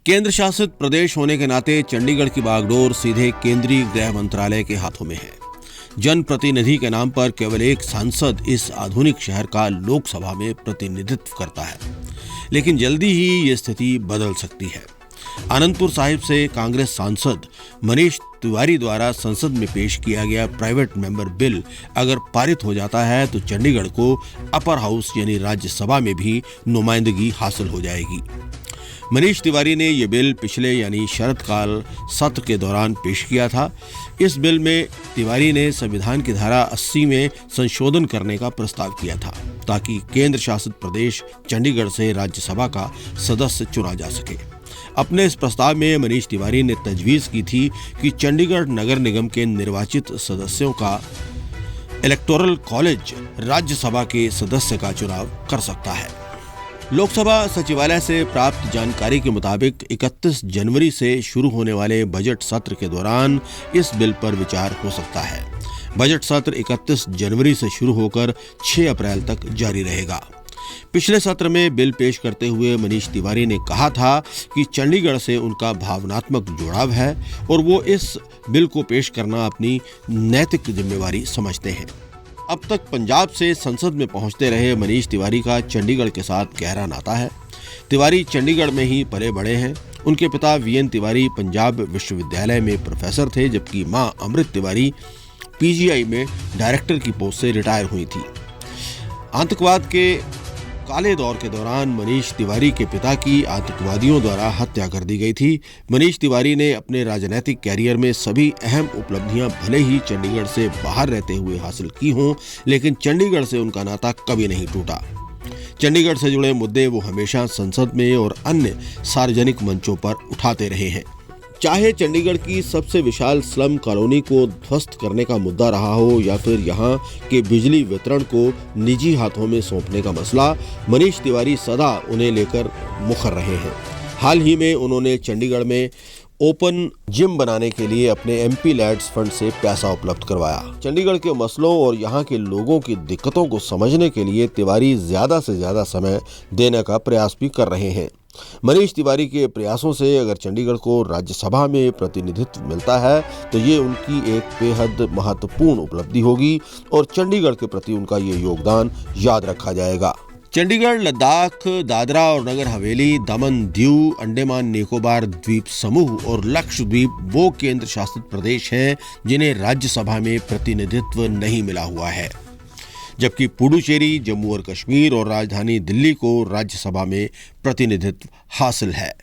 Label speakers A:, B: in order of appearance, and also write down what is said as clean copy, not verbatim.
A: केंद्र शासित प्रदेश होने के नाते चंडीगढ़ की बागडोर सीधे केंद्रीय गृह मंत्रालय के हाथों में है। जनप्रतिनिधि के नाम पर केवल एक सांसद इस आधुनिक शहर का लोकसभा में प्रतिनिधित्व करता है, लेकिन जल्दी ही ये स्थिति बदल सकती है। आनंदपुर साहिब से कांग्रेस सांसद मनीष तिवारी द्वारा संसद में पेश किया गया प्राइवेट मेंबर बिल अगर पारित हो जाता है तो चंडीगढ़ को अपर हाउस यानी राज्यसभा में भी नुमाइंदगी हासिल हो जाएगी। मनीष तिवारी ने यह बिल पिछले यानी शरदकाल सत्र के दौरान पेश किया था। इस बिल में तिवारी ने संविधान की धारा 80 में संशोधन करने का प्रस्ताव किया था ताकि केंद्र शासित प्रदेश चंडीगढ़ से राज्यसभा का सदस्य चुना जा सके। अपने इस प्रस्ताव में मनीष तिवारी ने तजवीज़ की थी कि चंडीगढ़ नगर निगम के निर्वाचित सदस्यों का इलेक्टोरल कॉलेज राज्यसभा के सदस्य का चुनाव कर सकता है। लोकसभा सचिवालय से प्राप्त जानकारी के मुताबिक 31 जनवरी से शुरू होने वाले बजट सत्र के दौरान इस बिल पर विचार हो सकता है। बजट सत्र 31 जनवरी से शुरू होकर 6 अप्रैल तक जारी रहेगा। पिछले सत्र में बिल पेश करते हुए मनीष तिवारी ने कहा था कि चंडीगढ़ से उनका भावनात्मक जुड़ाव है और वो इस बिल को पेश करना अपनी नैतिक जिम्मेवारी समझते हैं। अब तक पंजाब से संसद में पहुंचते रहे मनीष तिवारी का चंडीगढ़ के साथ गहरा नाता है। तिवारी चंडीगढ़ में ही पले बड़े हैं। उनके पिता वीएन तिवारी पंजाब विश्वविद्यालय में प्रोफेसर थे, जबकि मां अमृत तिवारी पीजीआई में डायरेक्टर की पोस्ट से रिटायर हुई थी। आतंकवाद के काले दौर के दौरान मनीष तिवारी के पिता की आतंकवादियों द्वारा हत्या कर दी गई थी। मनीष तिवारी ने अपने राजनीतिक कैरियर में सभी अहम उपलब्धियां भले ही चंडीगढ़ से बाहर रहते हुए हासिल की हों, लेकिन चंडीगढ़ से उनका नाता कभी नहीं टूटा। चंडीगढ़ से जुड़े मुद्दे वो हमेशा संसद में और अन्य सार्वजनिक मंचों पर उठाते रहे हैं। चाहे चंडीगढ़ की सबसे विशाल स्लम कॉलोनी को ध्वस्त करने का मुद्दा रहा हो या फिर यहाँ के बिजली वितरण को निजी हाथों में सौंपने का मसला, मनीष तिवारी सदा उन्हें लेकर मुखर रहे हैं। हाल ही में उन्होंने चंडीगढ़ में ओपन जिम बनाने के लिए अपने एमपी लैड्स फंड से पैसा उपलब्ध करवाया। चंडीगढ़ के मसलों और यहाँ के लोगों की दिक्कतों को समझने के लिए तिवारी ज्यादा से ज्यादा समय देने का प्रयास भी कर रहे हैं। मनीष तिवारी के प्रयासों से अगर चंडीगढ़ को राज्यसभा में प्रतिनिधित्व मिलता है तो ये उनकी एक बेहद महत्वपूर्ण उपलब्धि होगी और चंडीगढ़ के प्रति उनका ये योगदान याद रखा जाएगा। चंडीगढ़, लद्दाख, दादरा और नगर हवेली, दमन, दीव, अंडमान निकोबार द्वीप समूह और लक्षद्वीप वो केंद्र शासित प्रदेश हैं जिन्हें राज्यसभा में प्रतिनिधित्व नहीं मिला हुआ है, जबकि पुडुचेरी, जम्मू और कश्मीर और राजधानी दिल्ली को राज्यसभा में प्रतिनिधित्व हासिल है।